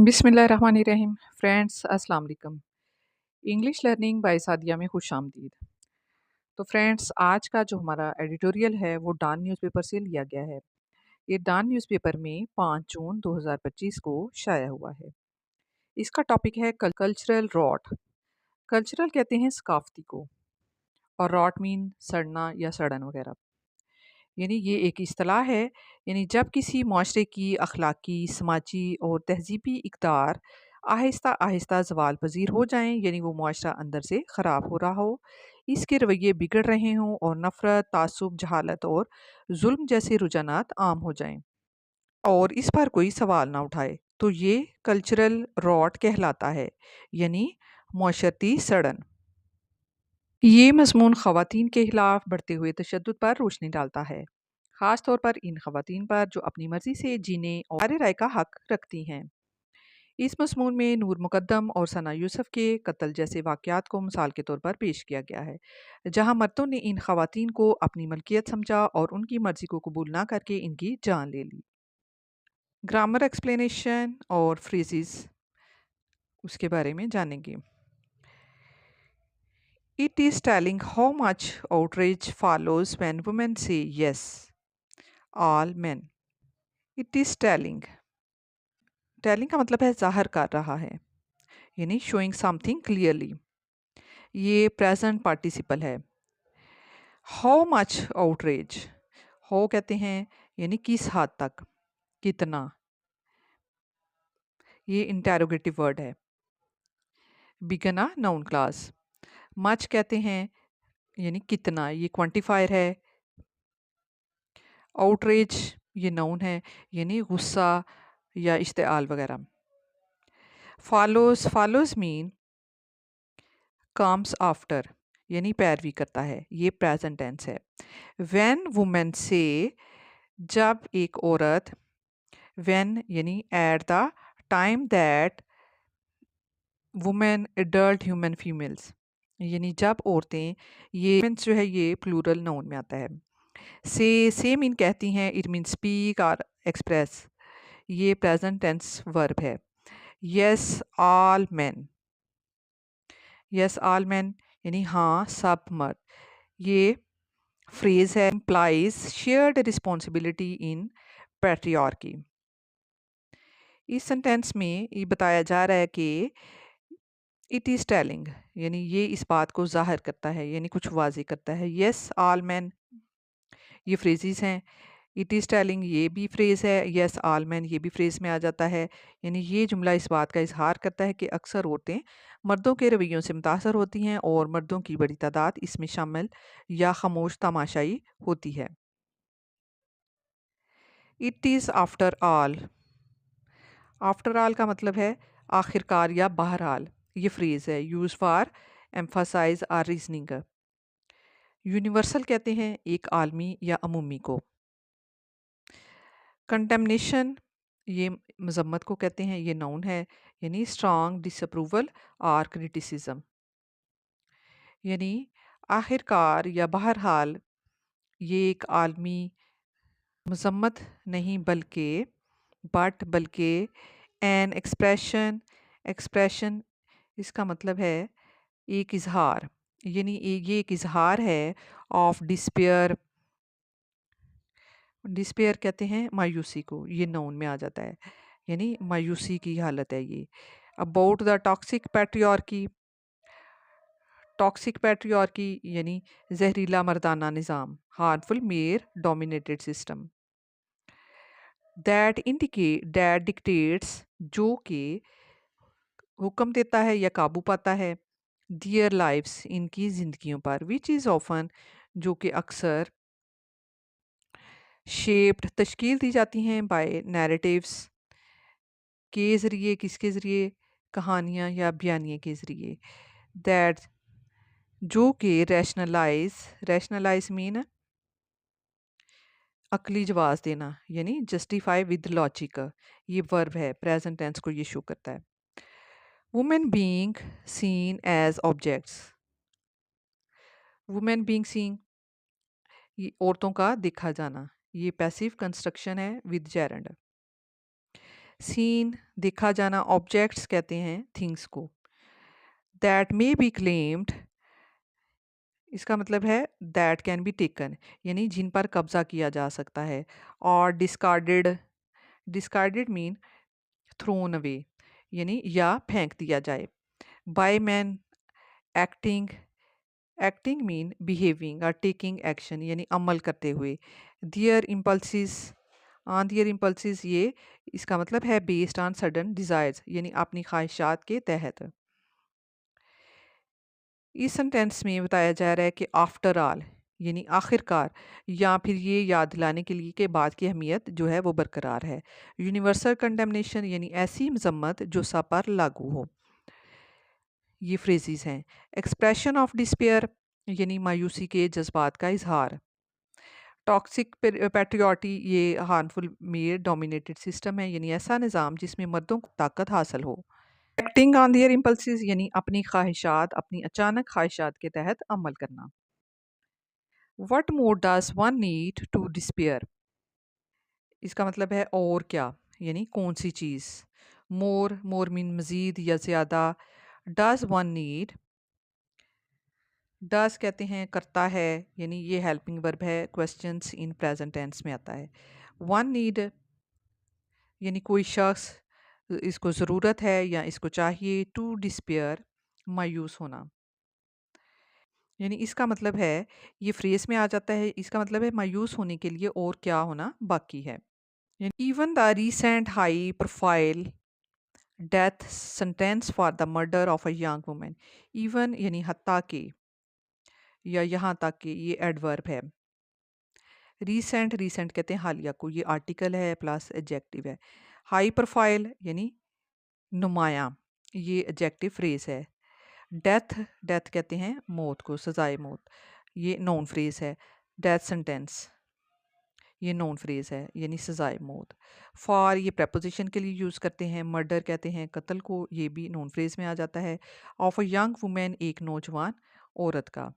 बिस्मिल्लाहिर्रहमानिर्रहीम। फ्रेंड्स अस्सलाम वालेकुम। इंग्लिश लर्निंग बाय सादिया में खुश आमदीद। तो फ्रेंड्स, आज का जो हमारा एडिटोरियल है वो डान न्यूज़पेपर से लिया गया है। ये डान न्यूज़पेपर में 5 जून 2025 को शाया हुआ है। इसका टॉपिक है कल्चरल रॉट। कल्चरल कहते हैं सकाफती को, और रॉट मीन सड़ना या सड़न वगैरह। यानी ये एक इस्तिलाह है, यानी जब किसी माशरे की अखलाकी, समाजी और तहजीबी इक़दार आहिस्ता आहिस्ता ज़वाल पज़ीर हो जाएं, यानी वो माशरा अंदर से ख़राब हो रहा हो, इसके रवैये बिगड़ रहे हों और नफ़रत, तासुब, जहालत और जुल्म जैसे रुझानात आम हो जाएं और इस पर कोई सवाल ना उठाए, तो ये कल्चरल रॉट कहलाता है, यानी माशरती सड़न। ये मज़मून ख़वातीन के खिलाफ बढ़ते हुए तशद्दुद पर रोशनी डालता है, ख़ास तौर पर इन ख़वातीन पर जो अपनी मर्ज़ी से जीने और राय का हक रखती हैं। इस मज़मून में नूर मुक़द्दम और सना यूसुफ़ के कत्ल जैसे वाक़यात को मिसाल के तौर पर पेश किया गया है, जहाँ मर्दों ने इन ख़वातीन को अपनी मलकियत समझा और उनकी मर्ज़ी को कबूल ना करके इनकी जान ले ली। ग्रामर एक्सप्लेनेशन और फ्रेज़ेस उसके बारे में जानेंगे। It is telling how much outrage follows when women say yes, all men. It is telling. Telling का मतलब है ज़ाहिर कर रहा है, यानी showing something clearly. ये प्रेजेंट पार्टिसिपल है। How much outrage. How कहते हैं यानी किस हद तक, कितना। ये इंटेरोगेटिव वर्ड है। बिगना नाउन क्लास। मच कहते हैं यानी कितना, ये क्वांटिफायर है। आउटरेज ये नाउन है, यानी गुस्सा या इश्तिआल वगैरह। फॉलोज मीन कम्स आफ्टर, यानी पैरवी करता है, ये प्रेजेंट टेंस है। व्हेन वुमेन से, जब एक औरत, व्हेन यानी at the time that women adult human females, यानी जब औरतें, ये women's जो है ये प्लूरल नाउन में आता है। से मीन कहती हैं, इट मीन स्पीक और एक्सप्रेस, ये प्रेजेंट टेंस वर्ब है। Yes all man, yes all man यानी हाँ सब मर्द, ये फ्रेज है। इम्प्लाइज शेयर्ड रिस्पॉन्सिबिलिटी इन पैट्रियार्की। इस सेंटेंस में ये बताया जा रहा है कि इट इज़ टेलिंग, यानी ये इस बात को जाहिर करता है, यानी कुछ वाज़ेह करता है। यस ऑल मैन ये फ्रेजेस हैं। इट इज़ टेलिंग ये भी फ्रेज़ है, यस ऑल मैन ये भी फ्रेज़ में आ जाता है। यानी ये जुमला इस बात का इजहार करता है कि अक्सर औरतें मर्दों के रवैयों से मुतासर होती हैं और मर्दों की बड़ी तादाद इसमें शामिल या खामोश तमाशाई होती है। It is after all. After all का मतलब है आखिरकार या बहरहाल। ये फ्रेज़ है यूज़ फॉर एम्फासाइज और रीजनिंग। यूनिवर्सल कहते हैं एक आलमी या अमूमी को। कंटेमनेशन ये मजम्मत को कहते हैं, ये नाउन है, यानी स्ट्रॉन्ग डिसअप्रूवल और क्रिटिसिज्म। यानी आखिरकार या बहरहाल ये एक आलमी मजम्मत नहीं बल्कि एन एक्सप्रेशन। एक्सप्रेशन इसका मतलब है एक इजहार, यानी ये एक इजहार है ऑफ डिस्पेयर। डिस्पेयर कहते हैं मायूसी को, ये नाउन में आ जाता है, यानी मायूसी की हालत है ये। About the toxic patriarchy. Toxic patriarchy यानी जहरीला मर्दाना निज़ाम, harmful male dominated system. That dictates जो कि हुक्म देता है या काबू पाता है, दियर लाइव्स इनकी ज़िंदगियों पर, विच इज़ ऑफन जो कि अक्सर शेप्ड तश्कील दी जाती हैं बाय नैरेटिव्स के ज़रिए, किसके ज़रिए, कहानियाँ या बयानिए के ज़रिए। दैट जो कि रैशनलाइज मीन अकली जवाब देना, यानी जस्टिफाई विद लॉजिक, ये वर्ब है, प्रेजेंट टेंस को ये शो करता है। Women being seen as objects. Women being seen ये औरतों का देखा जाना, ये पैसिव कंस्ट्रक्शन है विद जेरेंड। सीन देखा जाना, ऑब्जेक्ट्स कहते हैं थिंग्स को। दैट मे बी क्लेम्ड, इसका मतलब है दैट कैन बी टेकन, यानी जिन पर कब्जा किया जा सकता है। और discarded, discarded mean thrown away, यानी या फेंक दिया जाए। By man acting, acting mean behaving और टेकिंग एक्शन, यानी अमल करते हुए। दियर इम्पल्सिस, ऑन दियर इम्पल्सिस, ये इसका मतलब है बेस्ड ऑन सडन डिज़ायर्स, यानी अपनी ख्वाहिशात के तहत। इस सेंटेंस में बताया जा रहा है कि आफ्टर ऑल, यानी आखिरकार, या फिर ये याद दिलाने के लिए कि बाद की अहमियत जो है वो बरकरार है। यूनिवर्सल कंडेमनेशन, यानी ऐसी मजम्मत जो सब पर लागू हो। ये फ्रेजेस हैं। एक्सप्रेशन ऑफ डिस्पेयर, यानी मायूसी के जज्बात का इजहार। टॉक्सिक पैट्रियोटी, ये हार्मफुल मेल डोमिनेटेड सिस्टम है, यानी ऐसा निज़ाम जिसमें मर्दों को ताकत हासिल हो। एक्टिंग ऑन दियर इम्पल्सिस, यानी अपनी ख्वाहिशात, अपनी अचानक ख्वाहिशात के तहत अमल करना। What more does one need to despair, इसका मतलब है और क्या, यानी कौन सी चीज़। मोर, मोर मीन मज़ीद या ज़्यादा। डज वन नीड, डज कहते हैं करता है, यानी ये हेल्पिंग वर्ब है, क्वेश्चंस इन प्रेजेंट टेंस में आता है। वन नीड, यानी कोई शख्स, इसको ज़रूरत है या इसको चाहिए। टू डिस्पेयर, मायूस होना, यानी इसका मतलब है, ये फ्रेज में आ जाता है, इसका मतलब है मायूस होने के लिए और क्या होना बाकी है। Even the recent high profile death sentence for the murder of a young women, even यानी हत्ता के या यहाँ तक कि ये एडवर्ब है। रीसेंट, रीसेंट कहते हैं हालिया को, ये आर्टिकल है प्लस एडजेक्टिव है। हाई प्रोफाइल यानी नुमाया, ये एडजेक्टिव फ्रेज है। डेथ, डेथ कहते हैं मौत को, सजाए मौत, ये नॉन फ्रेज है। डेथ सेंटेंस, ये नॉन फ्रेज है, यानी सजाए मौत। फॉर, ये प्रपोजिशन के लिए यूज़ करते हैं। मर्डर कहते हैं कत्ल को, ये भी नॉन फ्रेज में आ जाता है। ऑफ अ यंग वुमेन, एक नौजवान औरत का।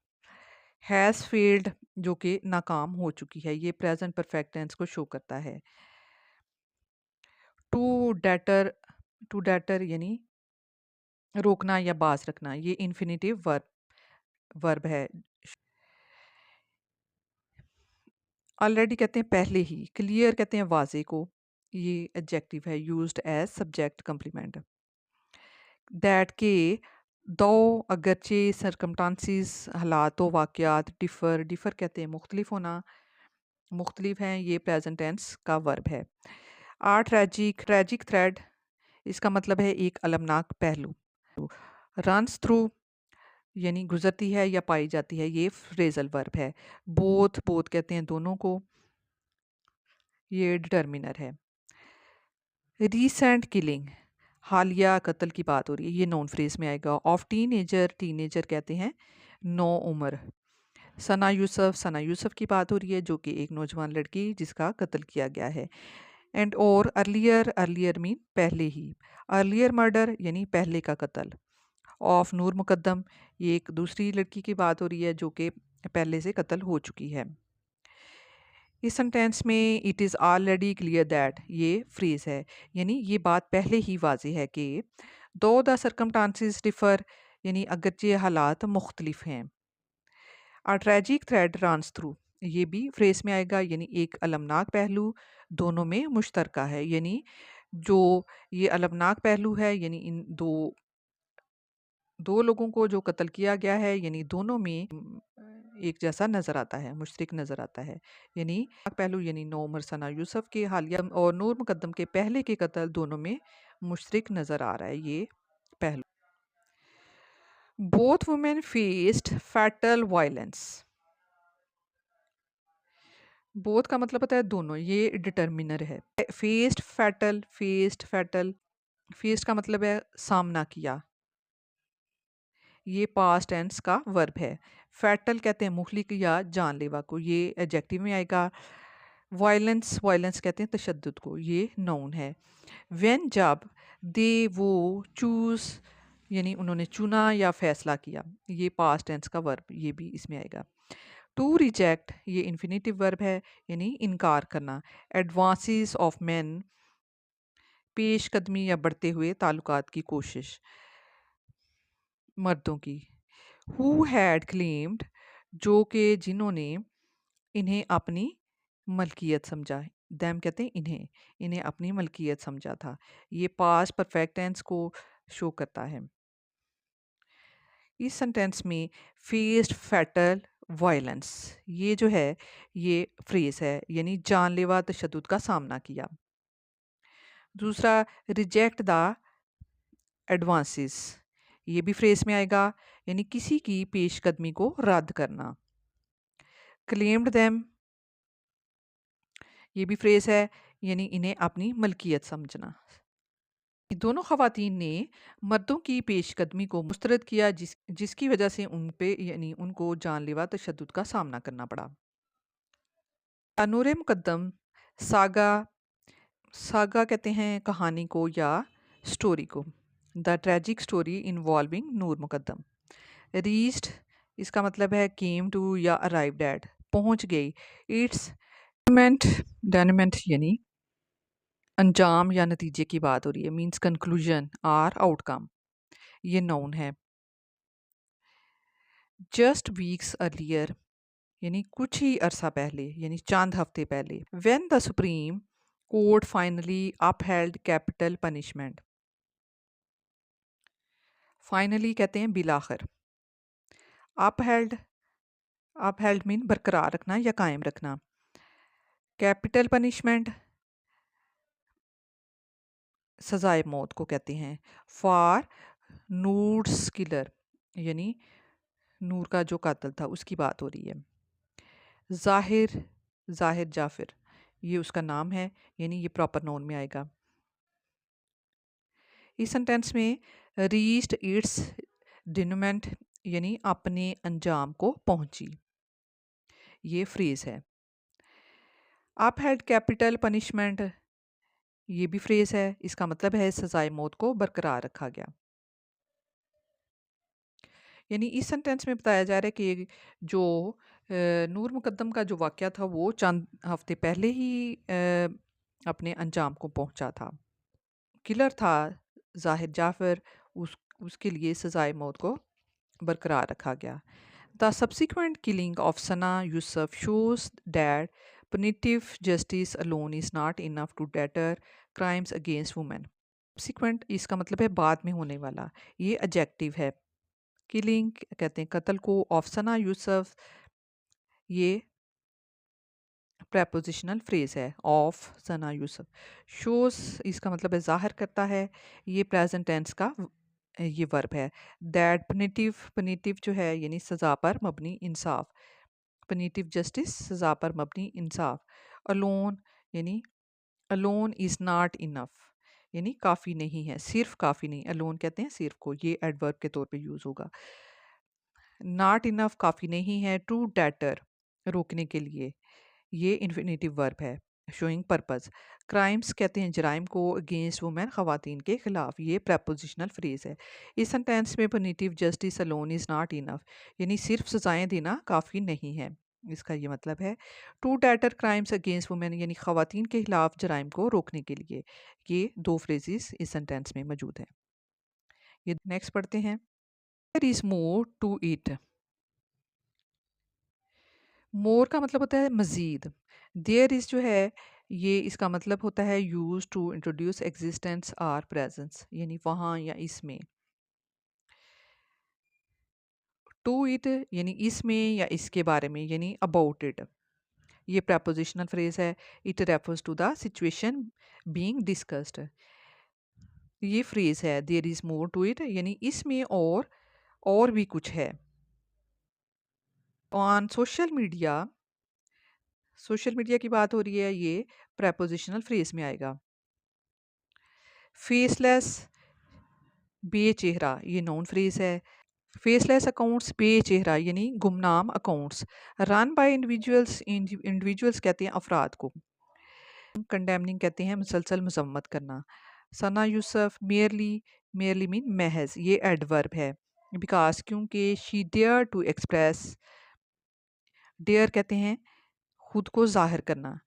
हैज़ फेल्ड, जो कि नाकाम हो चुकी है, ये प्रेजेंट परफेक्ट टेंस को शो करता है। टू डेटर, टू डेटर यानी रोकना या बाज रखना, ये इन्फिनिटिव वर्ब, वर्ब है। ऑलरेडी कहते हैं पहले ही। क्लियर कहते हैं वाजे को, ये एडजेक्टिव है used as subject complement. That के, दो, अगरचे, सरकमटांसिस, हालात व वाक़यात, डिफ़र, डिफ़र कहते हैं मुख्तलिफ होना, मुख्तलिफ हैं, ये प्रेजेंट टेंस का वर्ब है। ट्रैजिक, ट्रैजिक थ्रेड, इसका मतलब है एक अलमनाक पहलू। रन्स थ्रू, यानी गुजरती है या पाई जाती है, ये फ्रेजल वर्ब है। बोथ, बोथ कहते हैं दोनों को, ये डिटर्मिनर है। रीसेंट किलिंग, हालिया कत्ल की बात हो रही है, ये नॉन फ्रेज में आएगा। ऑफ टीनेजर, टीनेजर कहते हैं नौ उम्र। सना यूसुफ, सना यूसुफ की बात हो रही है, जो कि एक नौजवान लड़की जिसका कत्ल किया गया है। एंड और अर्लियर, अर्लियर मीन पहले ही। अर्लियर मर्डर यानी पहले का कत्ल। ऑफ नूर मुकद्दम, ये एक दूसरी लड़की की बात हो रही है जो कि पहले से कत्ल हो चुकी है। इस सेंटेंस में it is already clear that, ये फ्रेज है, यानी ये बात पहले ही वाज़ेह है कि दो द सर्कमस्टांसेस डिफ़र, यानी अगरचे हालात मुख्तलिफ हैं। आ ट्रेजिक थ्रेड रन्स थ्रू, ये भी फ्रेज में आएगा, यानी एक अलमनाक पहलू दोनों में मुश्तरका है, यानी जो ये अलमनाक पहलू है, यानी इन दो, दो लोगों को जो कत्ल किया गया है, यानी दोनों में एक जैसा नज़र आता है, मुश्तरक नज़र आता है। यानी पहलू, यानी नो उमर सना यूसुफ के हालिया और नूर मुकद्दम के पहले के कत्ल दोनों में मुश्तरक नज़र आ रहा है ये पहलू। Both women faced fatal violence, both का मतलब होता है दोनों, ये डिटर्मिनर है। Faced fatal, faced fatal, faced का मतलब है सामना किया, ये पास्ट टेंस का वर्ब है। फैटल कहते हैं मुहलिक या जानलेवा को, ये एडजेक्टिव में आएगा। वायलेंस, वायलेंस कहते हैं तशद्दुद को, ये नाउन है। व्हेन, जब। दे, वो। चूज़, यानी उन्होंने चुना या फैसला किया, ये पास्ट टेंस का वर्ब, ये भी इसमें आएगा। टू रिजेक्ट, ये इन्फिनिटिव वर्ब है, यानी इनकार करना। एडवांसेस ऑफ मैन, पेशकदमी या बढ़ते हुए ताल्लुकात की कोशिश। मर्दों की, हु हैड क्लेम्ड, जो कि जिन्होंने इन्हें अपनी मलकियत समझा। दैम कहते हैं इन्हें, इन्हें अपनी मलकियत समझा था। ये पास्ट परफेक्ट टेंस को शो करता है। इस सेंटेंस में फेस्ड फैटल वायलेंस, ये जो है ये फ्रेज है, यानी जानलेवा तशद्दुद का सामना किया। दूसरा, रिजेक्ट द एडवांसेस, ये भी फ्रेज में आएगा, यानी किसी की पेशकदमी को रद्द करना। क्लेम्ड देम, ये भी फ्रेज है, यानी इन्हें अपनी मलकियत समझना। दोनों खवातीन ने मर्दों की पेशकदमी को मुस्तरद किया, जिसकी वजह से उन पे यानी उनको जानलेवा तशद्दुद का सामना करना पड़ा। नूर मुकद्दम, सागा, सागा कहते हैं कहानी को या स्टोरी को। The tragic story involving Noor Muqaddam. Reached, इसका मतलब है केम टू या अराइव्ड एट, पहुंच गई। इट्स डेनमेंट यानी अंजाम या नतीजे की बात हो रही है, मीन्स कंक्लूजन आर आउटकम, ये नाउन है। जस्ट वीक्स अर्लियर, यानी कुछ ही अरसा पहले, यानी चंद हफ्ते पहले। When the supreme court finally upheld capital punishment, finally कहते हैं बिलाखिर। अपहेल्ड, अपहेल्ड मीन बरकरार रखना या कायम रखना। कैपिटल पनिशमेंट सजाए मौत को कहते हैं। फॉर नूर्स किलर, यानी नूर का जो कातिल था उसकी बात हो रही है। जाहिर, जाहिर जाफिर, ये उसका नाम है, यानी ये प्रॉपर नाउन में आएगा। इस सेंटेंस में रीच्ड इट्स डिनमेंट, यानी अपने अंजाम को पहुंची, ये फ्रेज है। अपहेल्ड कैपिटल पनिशमेंट, ये भी फ्रेज है, इसका मतलब है सजाए मौत को बरकरार रखा गया। यानी इस सेंटेंस में बताया जा रहा है कि जो नूर मुकद्दम का जो वाक़या था वो चंद हफ्ते पहले ही अपने अंजाम को पहुंचा था। किलर था जाहिर जाफर, उसके लिए सजाए मौत को बरकरार रखा गया। The subsequent killing of Sana Yusuf shows that punitive justice alone is not enough to deter crimes against women. Subsequent इसका मतलब है बाद में होने वाला, ये एडजेक्टिव है। किलिंग कहते हैं कत्ल को, ऑफ सना यूसुफ ये प्रेपोजिशनल फ्रेज है, ऑफ सना यूसुफ। शोज इसका मतलब है जाहिर करता है, ये प्रेजेंट टेंस का ये वर्ब है। दैट पनिटिव, पनिटिव जो है यानी सज़ा पर मबनी इंसाफ, पनिटिव जस्टिस सज़ा पर मबनी इंसाफ। अलोन यानी अलोन इज़ नॉट इनफ, यानी काफ़ी नहीं है, सिर्फ काफ़ी नहीं, अलोन कहते हैं सिर्फ को, ये एडवर्ब के तौर पे यूज़ होगा। नॉट इनफ काफ़ी नहीं है, टू डेटर रोकने के लिए, ये इन्फिनेटिव वर्ब है। शोइंग पर्पस, क्राइम्स कहते हैं जराइम को, अगेंस्ट वुमेन खवातीन के खिलाफ, ये प्रेपोजिशनल फ्रेज है। इस सेंटेंस में punitive justice alone is not enough, यानी सिर्फ सजाएं देना काफ़ी नहीं है, इसका ये मतलब है। To deter crimes against women, यानी खवातीन के खिलाफ जराइम को रोकने के लिए, ये दो फ्रेजेस इस सेंटेंस में मौजूद हैं। ये नेक्स्ट पढ़ते हैं। There is more to it, more का मतलब होता है मज़ीद। देयर इज़ जो है ये इसका मतलब होता है use to introduce existence or presence, यानी वहाँ या इसमें। टू इट यानी इसमें या इसके बारे में, यानी अबाउट इट, ये प्रेपोजिशनल फ्रेज है। It refers to the situation being discussed, ये फ्रेज है। There is more to it यानी इसमें और भी कुछ है। On social media, social media की बात हो रही है, ये प्रेपोजिशनल फ्रेज में आएगा। फेसलेस बेचेहरा, ये नाउन फ्रेज है। फेसलेस अकाउंट्स बेचेहरा यानी गुमनाम accounts. Run by individuals, individuals कहते हैं अफराद को। कंडेमनिंग कहते हैं मुसलसल मजम्मत करना। Sana Yousuf merely, merely mean महज, ये एडवर्ब है। बिकॉज क्योंकि she dare to express, dare कहते हैं खुद को जाहिर करना,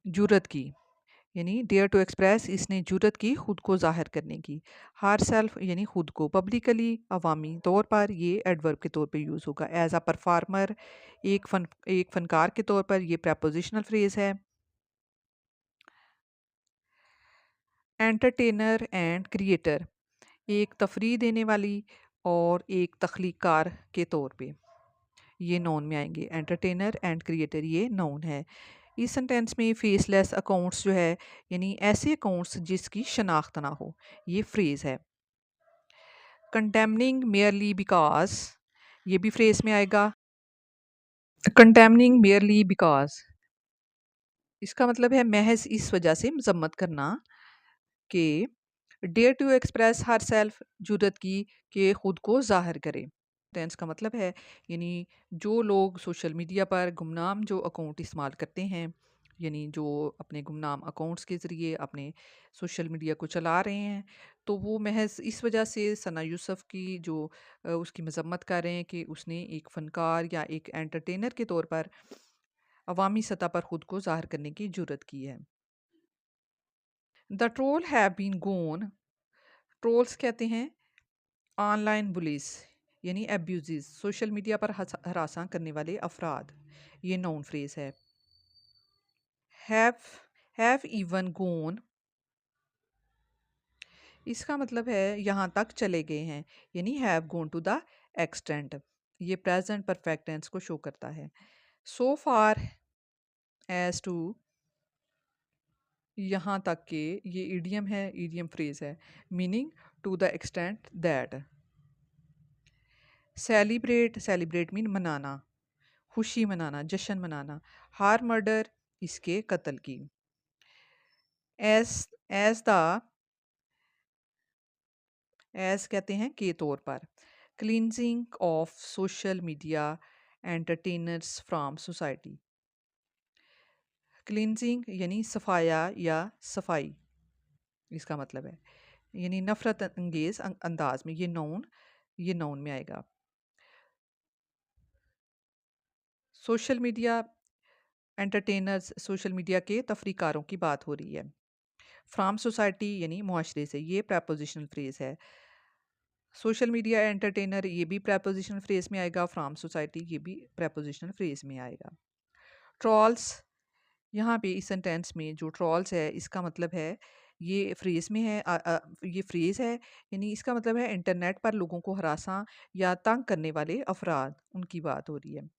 जुरत की, यानी डेयर टू एक्सप्रेस, इसने जुर्रत की खुद को जाहिर करने की। हर सेल्फ यानी खुद को, पब्लिकली अवामी तौर पर, ये एडवर्ब के तौर पे यूज़ होगा। एज अ परफॉर्मर, एक फनकार के तौर पर, ये प्रेपोजिशनल फ्रेज है। एंटरटेनर एंड क्रिएटर, एक तफरीह देने वाली और एक तख्लीकार के तौर पे, ये नॉन में आएंगे। एंटरटेनर एंड क्रिएटर ये नॉन है। इस सेंटेंस में फेसलेस अकाउंट्स जो है, यानी ऐसे अकाउंट्स जिसकी शनाख्त ना हो, ये फ्रेज है। कंडेमनिंग मेयरली बिकॉज, ये भी फ्रेज में आएगा। कंडेमनिंग मेयरली बिकॉज, इसका मतलब है महज इस वजह से मजम्मत करना कि dare to express her self, जुर्रत की कि खुद को जाहिर करे। टेंस का मतलब है यानी जो लोग सोशल मीडिया पर गुमनाम जो अकाउंट इस्तेमाल करते हैं, यानी जो अपने गुमनाम अकाउंट्स के ज़रिए अपने सोशल मीडिया को चला रहे हैं, तो वो महज इस वजह से सना यूसुफ की जो उसकी मजम्मत कर रहे हैं कि उसने एक फ़नकार या एक एंटरटेनर के तौर पर अवामी सतह पर ख़ुद को ज़ाहिर करने की जुर्रत की है। The troll have been gone, trolls कहते हैं ऑनलाइन बुलीज यानी एब्यूज़, सोशल मीडिया पर हरासा करने वाले अफराद, ये नाउन फ्रेज है। हैव हैव इवन गोन, इसका मतलब है यहाँ तक चले गए हैं, यानी have gone to the extent, ये प्रेजेंट परफेक्ट टेंस को शो करता है। सो फार एज टू, यहाँ तक के, ये ईडियम है, ईडियम फ्रेज है, meaning to the extent that. Celebrate, celebrate mean मनाना, खुशी मनाना, जश्न मनाना। हार मर्डर, इसके कत्ल की। एज द, एज कहते हैं के तौर पर। Cleansing of social media entertainers from society, cleansing यानी सफाया या सफाई, इसका मतलब है यानी नफरत अंगेज अंदाज में, ये नाउन में आएगा। Social media entertainers, social media के तफरीकारों की बात हो रही है। फ्राम सोसाइटी यानी मुआशरे से, ये प्रेपोजिशनल फ्रेज है। सोशल मीडिया एंटरटेनर, ये भी प्रेपोजिशनल फ्रेज में आएगा। फ्राम सोसाइटी, ये भी प्रेपोजिशनल फ्रेज में आएगा। ट्रॉल्स, यहाँ पे इस सेंटेंस में जो ट्रॉल्स है, इसका मतलब है ये फ्रेज में है, ये फ्रेज है, यानी इसका मतलब है इंटरनेट पर लोगों को हरासा या तंग करने वाले अफराद, उनकी बात हो रही है।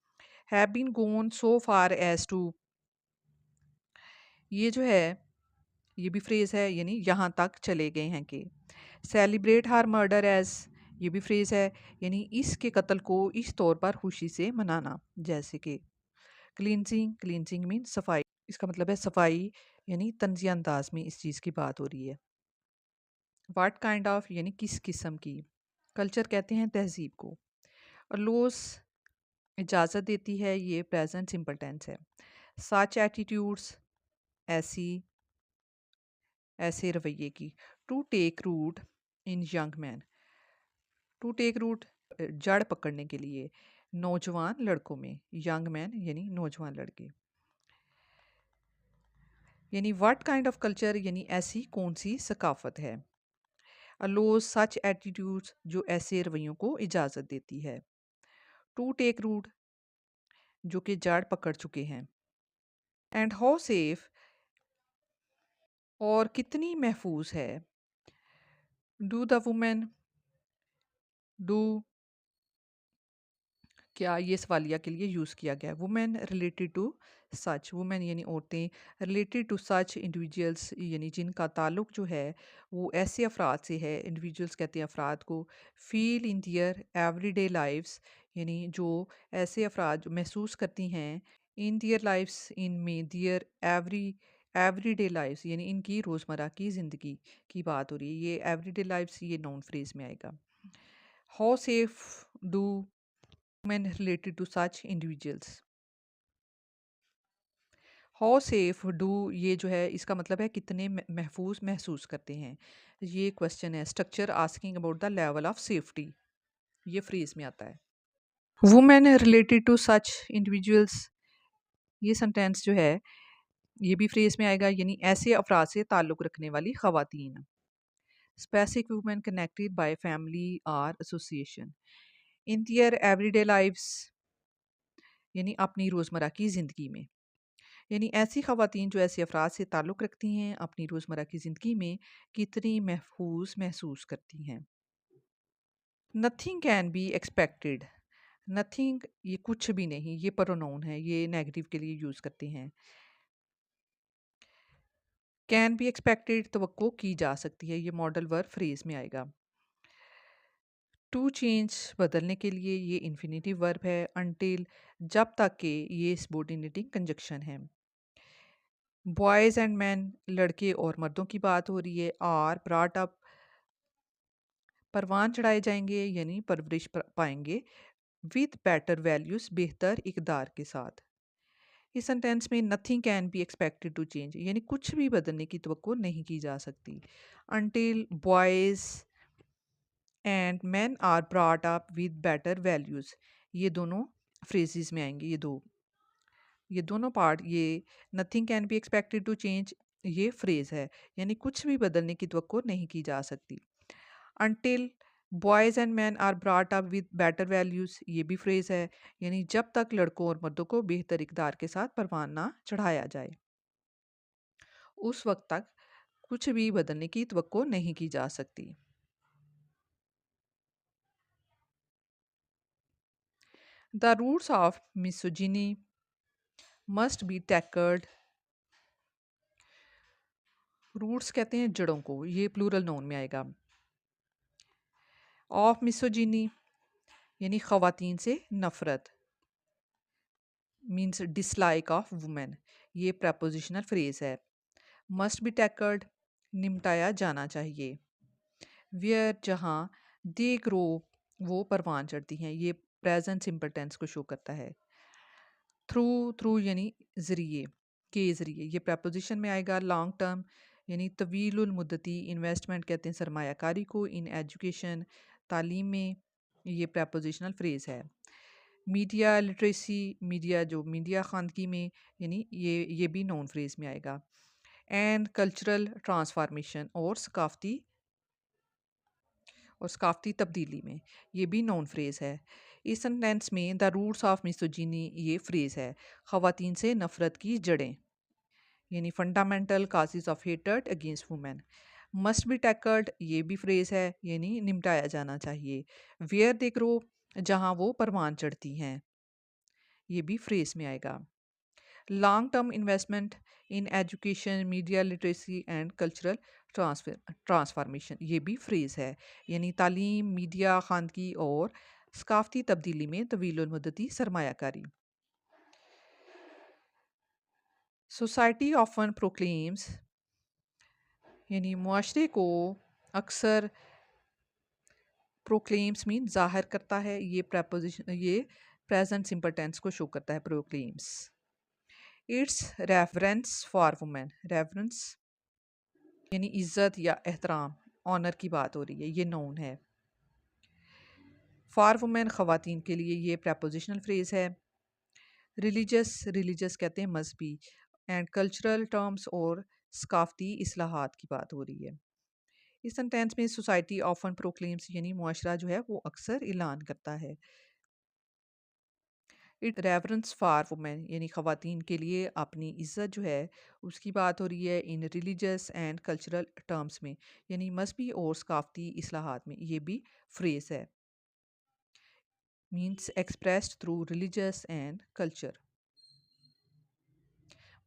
Have been gone so far as to, ये जो है ये भी फ्रेज है, यानी यहाँ तक चले गए हैं कि। सेलिब्रेट हर मर्डर एज, ये भी फ्रेज है, यानी इसके कत्ल को इस तौर पर खुशी से मनाना, जैसे कि। क्लींजिंग, क्लींजिंग मीन सफाई, इसका मतलब है सफाई, यानी तंजिया अंदाज में इस चीज़ की बात हो रही है। वाट काइंड ऑफ, यानी किस किस्म की। कल्चर कहते हैं तहजीब को। और लोस, इजाज़त देती है, ये प्रेजेंट सिंपल टेंस है। सच एटीट्यूड्स, ऐसी, ऐसे रवैये की। To take root in young man, to take root जड़ पकड़ने के लिए, नौजवान लड़कों में। यंग मैन यानी नौजवान लड़के। यानी व्हाट काइंड ऑफ कल्चर, यानी ऐसी कौन सी सकाफत है। अलोज सच एटीट्यूड्स, जो ऐसे रवैयों को इजाज़त देती है। टू टेक रूट, जो कि जड़ पकड़ चुके हैं। एंड हाउ सेफ, और कितनी महफूज है। डू द वुमेन, डू, क्या ये सवालिया के लिए यूज़ किया गया है। Women related to such, women यानी औरतें, रिलेटेड टू सच इंडिविजुअल्स, यानी जिनका ताल्लुक जो है वो ऐसे अफराद से है, इंडिविजुअल्स कहते हैं अफराद को। फील इन दियर एवरीडे लाइफ्स, यानी जो ऐसे अफराद जो महसूस करती हैं, इन दियर लाइफ्स, इन में दियर एवरीडे लाइफ्स, यानी इनकी रोज़मर्रा की ज़िंदगी की बात हो रही है। ये एवरीडे लाइफ्स, ये नाउन फ्रेज में आएगा। How safe do men related to such individuals, how safe do, ये जो है इसका मतलब है कितने महफूज महसूस करते हैं। ये क्वेश्चन है, structure asking about the level of safety, ये फ्रेज में आता है। Women related to such individuals, ये सेंटेंस जो है ये भी फ्रेज में आएगा, यानी ऐसे अफराद से ताल्लुक़ रखने वाली ख़वातीन। Specific women connected by family और association in their everyday lives, यानी अपनी रोज़मर्रा की ज़िंदगी में। यानी ऐसी ख़वातीन जो ऐसे अफराद से ताल्लुक़ रखती हैं अपनी रोज़मर्रा की ज़िंदगी में, कितनी महफूज महसूस करती हैं। Nothing can be expected. Nothing ये कुछ भी नहीं, ये प्रोनाउन है, ये नेगेटिव के लिए यूज़ करते हैं। कैन बी एक्सपेक्टेड तवक्को की जा सकती है, ये मॉडल वर्ब फ्रेज में आएगा। टू चेंज बदलने के लिए ये इन्फिनेटिव वर्ब है। अनटिल जब तक के ये सबॉर्डिनेटिंग कंजक्शन है। बॉयज़ एंड मैन लड़के और मर्दों की बात हो रही है। आर ब्रॉट अप परवान चढ़ाए जाएंगे यानी परवरिश पाएंगे विद बेटर वैल्यूज़ बेहतर इकदार के साथ। इस सेंटेंस में nothing can be expected to change यानी कुछ भी बदलने की तवक्को नहीं की जा सकती। Until boys and man are brought up with better values, ये दोनों फ्रेजेस में आएंगे। ये दोनों पार्ट, ये nothing can be expected to change ये फ्रेज है, यानी कुछ भी बदलने की तवक्को नहीं की जा सकती। Until boys and man are brought up with better values, ये भी फ्रेज है, यानी जब तक लड़कों और मर्दों को बेहतर इकदार के साथ परवान ना चढ़ाया जाए उस वक्त तक कुछ भी बदलने की तवक्को नहीं की जा सकती। The roots of misogyny must be tackled. Roots कहते हैं जड़ों को, ये प्लूरल नाउन में आएगा। ऑफ मिसोजिनी यानी ख़वातीन से नफ़रत, मीन्स डिसलाइक ऑफ वुमेन, ये प्रपोजिशनल फ्रेज है। मस्ट बी टैकल्ड निपटाया जाना चाहिए। वेयर जहाँ, दे ग्रो वो परवान चढ़ती हैं, ये प्रेजेंट सिंपल टेंस को शो करता है। थ्रू थ्रू यानी ज़रिए, के ज़रिए, ये प्रपोजिशन में आएगा। लॉन्ग टर्म यानी तवीलुल मुद्दती, इन्वेस्टमेंट कहते हैं सरमायाकारी को। इन एजुकेशन तालीम में, ये प्रपोजिशनल फ्रेज है। मीडिया लिटरेसी, मीडिया जो मीडिया खानगी में, यानी ये भी नॉन फ्रेज में आएगा। एंड कल्चरल ट्रांसफॉर्मेशन और सकाफ़ती तब्दीली में, ये भी नॉन फ्रेज़ है। इस सेंटेंस में द रूट्स ऑफ मिसोजिनी ये फ्रेज़ है, ख़वातीन से नफ़रत की जड़ें, यानी fundamental causes of hatred against women. Must be tackled ये भी फ्रेज़ है, यानी निपटाया जाना चाहिए। वेयर दे ग्रो जहाँ वो परवान चढ़ती हैं, ये भी फ्रेज़ में आएगा। Long term investment in education media literacy and cultural transformation, ये भी फ्रेज़ है, यानी तालीम मीडिया खानगी और सकाफ़ती तब्दीली में तवील मुद्दती सरमायाकारी। सोसाइटी ऑफन प्रोक्लेम्स यानी मुआशरे को अक्सर, प्रोक्लेम्स मीन ज़ाहिर करता है, ये प्रपोजिशन, ये प्रेजेंट सिंपल टेंस को शो करता है proclaims. It's reference for women, reference यानी इज्जत या एहतराम, ऑनर की बात हो रही है, ये नोन है। फॉर वुमेन ख़वातीन के लिए ये प्रपोजिशनल फ्रेज है। रिलीजियस कहते हैं मजहबी, एंड कल्चरल टर्म्स और सकाफ़ती इस्लाहात की बात हो रही है। इस सेंटेंस में सोसाइटी ऑफन प्रोक्लेम्स यानी मुआशरा जो है वो अक्सर ऐलान करता है। इट रेफरेंस फॉर वुमेन यानी ख़वातीन के लिए अपनी इज़्ज़त जो है उसकी बात हो रही है। इन रिलीजियस एंड कल्चरल टर्म्स में, यानी मजहबी और सकाफ़ती इस्लाहात में, ये भी फ्रेज़ है। Means expressed through religious and culture.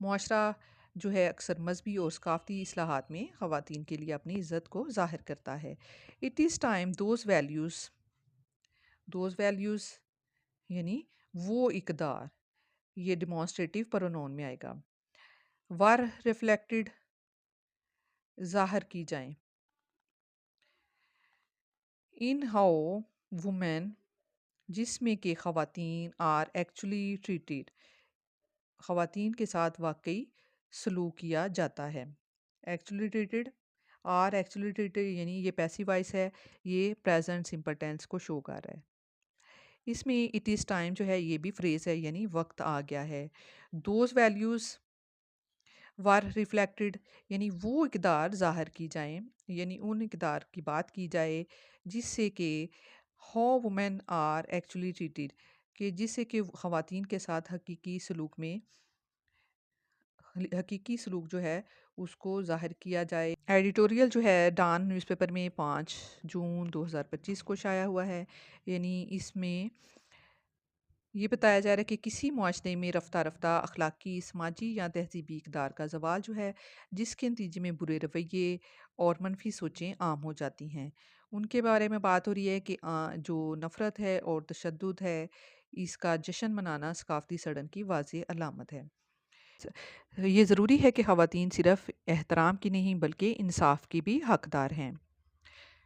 मुआशरा जो है अक्सर मजहबी और सकाफ़ती इस्लाहात में ख़वातीन के लिए अपनी इज़्ज़त को ज़ाहिर करता है। It is time those values यानी वो इकदार, ये डिमॉन्स्ट्रेटिव प्रोनाउन में आएगा। वर रिफ्लेक्टेड ज़ाहिर की जाएं। इन हाउ वुमेन जिसमें के ख़वातीन आर एक्चुअली ट्रीटेड, ख़वातीन के साथ वाकई सलूक किया जाता है। एक्चुअली ट्रीटेड यानी ये पैसिव वॉइस है, ये प्रेजेंट सिंपल टेंस को शो कर रहा है। इसमें इट इज़ टाइम जो है ये भी फ्रेज है, यानी वक्त आ गया है। दोज वैल्यूज़ वर रिफ्लेक्टेड यानी वो इकदार ज़ाहिर की जाएँ, यानी उन इकदार की बात की जाए जिससे कि how women are actually treated, कि जिससे कि ख़वातीन के साथ हकीकी सलूक जो है उसको ज़ाहिर किया जाए। एडिटोरियल जो है डान न्यूज़पेपर में 5 जून 2025 को शाया हुआ है। यानी इसमें ये बताया जा रहा है कि किसी मुआशरे में रफ्ता रफ्ता अखलाकी, समाजी या तहजीबी इकदार का ज़वाल जो है, जिसके नतीजे में बुरे रवैये और मनफी सोचें आम हो जाती हैं, उनके बारे में बात हो रही है कि जो नफ़रत है और तशद्दुद है, इसका जश्न मनाना सकाफ़ती सड़न की वाज़ेह अलामत है। ये ज़रूरी है कि ख़वातीन सिर्फ़ एहतराम की नहीं बल्कि इंसाफ़ की भी हकदार हैं।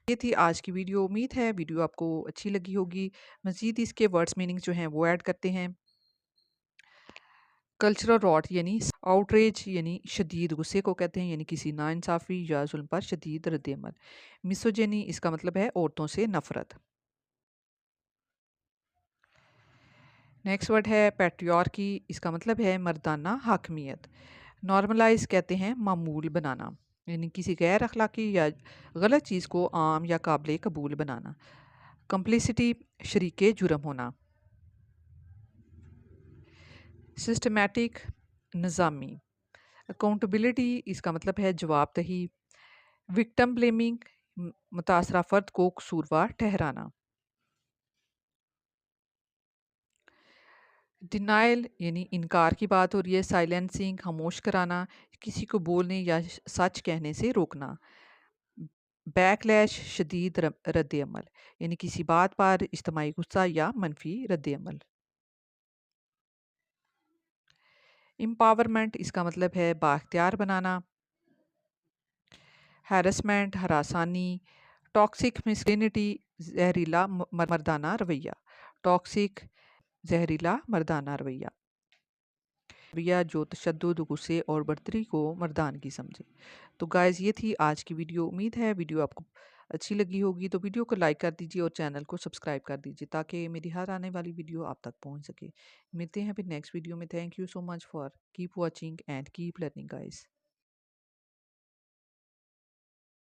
ये थी आज की वीडियो। उम्मीद है वीडियो आपको अच्छी लगी होगी। मज़ीद इसके वर्ड्स मीनिंग जो हैं वो ऐड करते हैं। कल्चरल रॉट यानी आउटरेज यानी शदीद गुस्से को कहते हैं, यानी किसी नाइंसाफ़ी या जुल्म पर शदीद रद्द-ए-अमल। मिसोजिनी इसका मतलब है औरतों से नफ़रत। नेक्स्ट वर्ड है पैट्रियार्की, इसका मतलब है मर्दाना हाकमियत। नॉर्मलाइज़ कहते हैं मामूल बनाना, यानी किसी गैर अखलाकी या गलत चीज़ को आम या काबिल कबूल बनाना। कंप्लिसिटी शरीके जुर्म होना। सिस्टमैटिक निज़ामी। अकाउंटेबिलिटी इसका मतलब है जवाबदही। विक्टिम ब्लेमिंग मुतासरा फ़र्द को कसूरवार ठहराना। डिनायल यानी इनकार की बात हो रही है। साइलेंसिंग खामोश कराना, किसी को बोलने या सच कहने से रोकना। बैकलैश शदीद रद्द अमल, यानी किसी बात पर इज्तमाही गुस्सा या मनफी रद्द अमल। एम्पावरमेंट इसका मतलब है बाख्तियार बनाना। हैरेसमेंट हरासानी। टॉक्सिक मिस्किनिटी जहरीला मर्दाना रवैया। टॉक्सिक जहरीला मर्दाना रवैया रवैया जो तशद्दुद, गुस्से और बर्तरी को मर्दानगी समझे। तो गाइज़ ये थी आज की वीडियो। उम्मीद है वीडियो आपको अच्छी लगी होगी, तो वीडियो को लाइक कर दीजिए और चैनल को सब्सक्राइब कर दीजिए ताकि मेरी हर आने वाली वीडियो आप तक पहुंच सके। मिलते हैं फिर नेक्स्ट वीडियो में। Thank you so much for keep watching and keep learning guys.